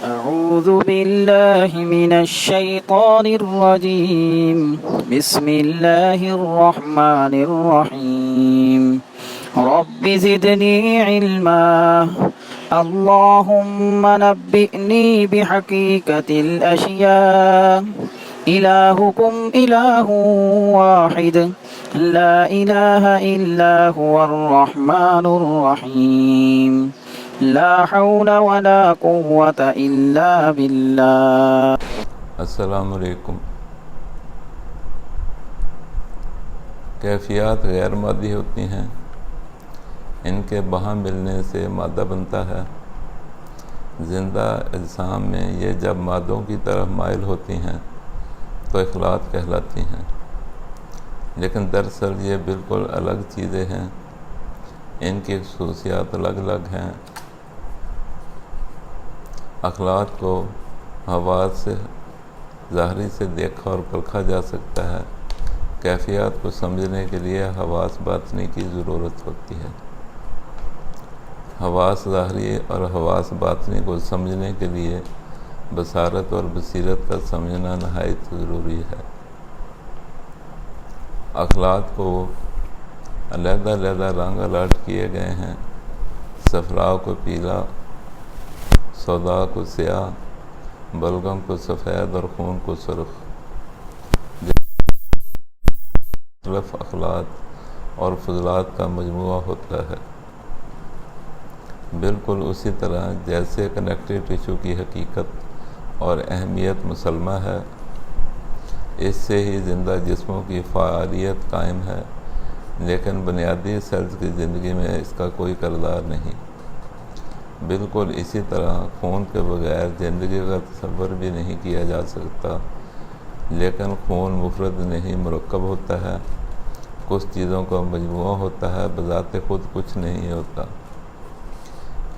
أعوذ بالله من الشيطان الرجيم بسم الله الرحمن الرحيم رب زدني علما اللهم نبئني بحقيقة الأشياء إلهكم إله واحد لا إله إلا هو الرحمن الرحيم لا حول ولا قوة إلا بالله. السلام علیکم۔ کیفیات غیر مادی ہوتی ہیں، ان کے باہم ملنے سے مادہ بنتا ہے۔ زندہ اجسام میں یہ جب مادوں کی طرف مائل ہوتی ہیں تو اخلاط کہلاتی ہیں، لیکن دراصل یہ بالکل الگ چیزیں ہیں۔ ان کی خصوصیات الگ الگ ہیں۔ اخلاط کو حواس سے ظاہری سے دیکھا اور پرکھا جا سکتا ہے۔ کیفیات کو سمجھنے کے لیے حواس باطنی کی ضرورت ہوتی ہے۔ حواس ظاہری اور حواس باطنی کو سمجھنے کے لیے بصارت اور بصیرت کا سمجھنا نہایت ضروری ہے۔ اخلاط کو علیحدہ علیحدہ رنگ الاٹ کیے گئے ہیں۔ صفراء کو پیلا، سودا کو سیاہ، بلغم کو سفید اور خون کو سرخ۔ مختلف اخلاط اور فضلات کا مجموعہ ہوتا ہے، بالکل اسی طرح جیسے کنیکٹیو ٹیشو کی حقیقت اور اہمیت مسلمہ ہے، اس سے ہی زندہ جسموں کی فعالیت قائم ہے، لیکن بنیادی سیلز کی زندگی میں اس کا کوئی کردار نہیں۔ بالکل اسی طرح خون کے بغیر زندگی کا تصور بھی نہیں کیا جا سکتا، لیکن خون مفرد نہیں مرکب ہوتا ہے، کچھ چیزوں کا مجموعہ ہوتا ہے، بذات خود کچھ نہیں ہوتا۔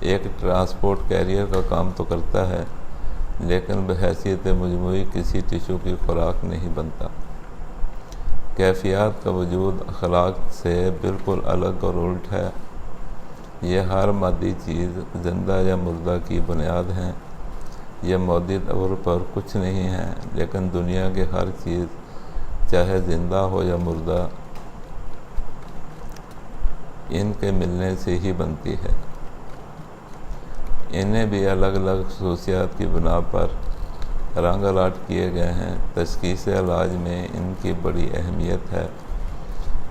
ایک ٹرانسپورٹ کیریئر کا کام تو کرتا ہے، لیکن بحیثیت مجموعی کسی ٹیشو کی خوراک نہیں بنتا۔ کیفیات کا وجود اخلاق سے بالکل الگ اور الٹ ہے۔ یہ ہر مادی چیز زندہ یا مردہ کی بنیاد ہیں۔ یہ مادی طور پر کچھ نہیں ہے، لیکن دنیا کی ہر چیز چاہے زندہ ہو یا مردہ ان کے ملنے سے ہی بنتی ہے۔ انہیں بھی الگ الگ خصوصیات کی بنا پر رنگ الاٹ کیے گئے ہیں۔ تشخیص علاج میں ان کی بڑی اہمیت ہے۔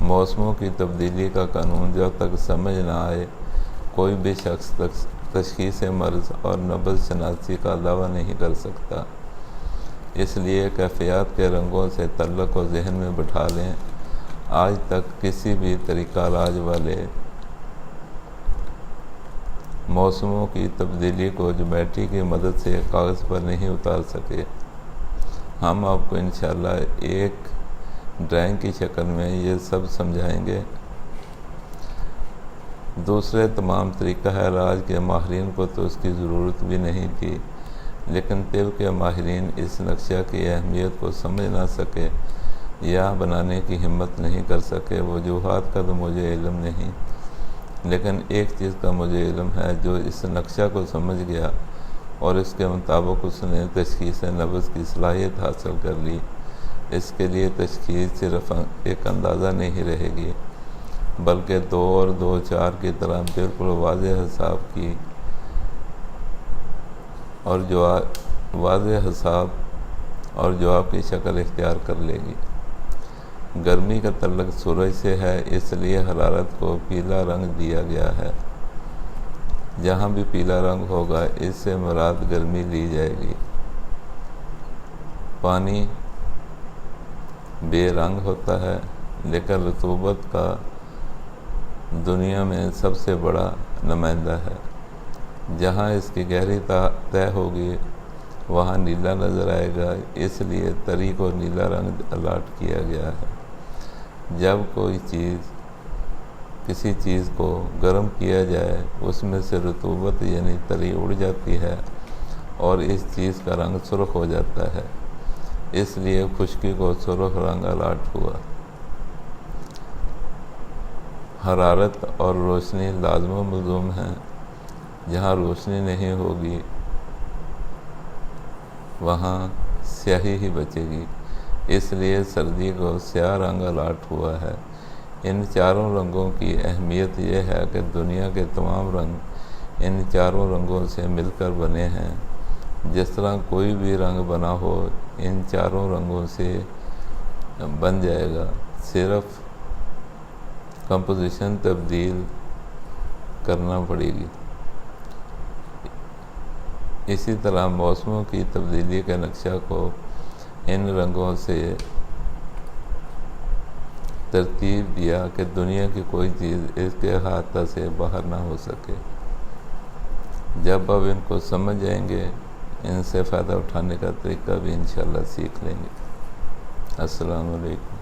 موسموں کی تبدیلی کا قانون جب تک سمجھ نہ آئے، کوئی بھی شخص تشخیص مرض اور نبض شناسی کا دعویٰ نہیں کر سکتا۔ اس لیے کیفیات کے رنگوں سے تعلق کو ذہن میں بٹھا لیں۔ آج تک کسی بھی طریقہ علاج والے موسموں کی تبدیلی کو جیومیٹری کی مدد سے کاغذ پر نہیں اتار سکے۔ ہم آپ کو انشاءاللہ ایک ڈرائنگ کی شکل میں یہ سب سمجھائیں گے۔ دوسرے تمام طریقہ علاج کے ماہرین کو تو اس کی ضرورت بھی نہیں تھی، لیکن طب کے ماہرین اس نقشہ کی اہمیت کو سمجھ نہ سکے یا بنانے کی ہمت نہیں کر سکے۔ وجوہات کا تو مجھے علم نہیں، لیکن ایک چیز کا مجھے علم ہے، جو اس نقشہ کو سمجھ گیا اور اس کے مطابق اس نے تشخیص نبض کی صلاحیت حاصل کر لی، اس کے لیے تشخیص صرف ایک اندازہ نہیں رہے گی، بلکہ 2 اور 2 4 کی طرح بالکل واضح حساب کی اور واضح حساب اور جواب کی شکل اختیار کر لے گی۔ گرمی کا تعلق سورج سے ہے، اس لیے حرارت کو پیلا رنگ دیا گیا ہے۔ جہاں بھی پیلا رنگ ہوگا اس سے مراد گرمی لی جائے گی۔ پانی بے رنگ ہوتا ہے، لیکن رطوبت کا دنیا میں سب سے بڑا نمائندہ ہے۔ جہاں اس کی گہری طے ہوگی وہاں نیلا نظر آئے گا، اس لیے تری کو نیلا رنگ الاٹ کیا گیا ہے۔ جب کوئی چیز کسی چیز کو گرم کیا جائے، اس میں سے رطوبت یعنی تری اڑ جاتی ہے اور اس چیز کا رنگ سرخ ہو جاتا ہے، اس لیے خشکی کو سرخ رنگ الاٹ ہوا۔ حرارت اور روشنی لازم و ملزوم ہیں۔ جہاں روشنی نہیں ہوگی وہاں سیاہی ہی بچے گی، اس لیے سردی کو سیاہ رنگ الاٹ ہوا ہے۔ ان چاروں رنگوں کی اہمیت یہ ہے کہ دنیا کے تمام رنگ ان چاروں رنگوں سے مل کر بنے ہیں۔ جس طرح کوئی بھی رنگ بنا ہو ان چاروں رنگوں سے بن جائے گا، صرف کمپوزیشن تبدیل کرنا پڑے گی۔ اسی طرح موسموں کی تبدیلی کے نقشہ کو ان رنگوں سے ترتیب دیا کہ دنیا کی کوئی چیز اس کے احاطہ سے باہر نہ ہو سکے۔ جب اب ان کو سمجھ جائیں گے، ان سے فائدہ اٹھانے کا طریقہ بھی انشاءاللہ سیکھ لیں گے۔ السلام علیکم۔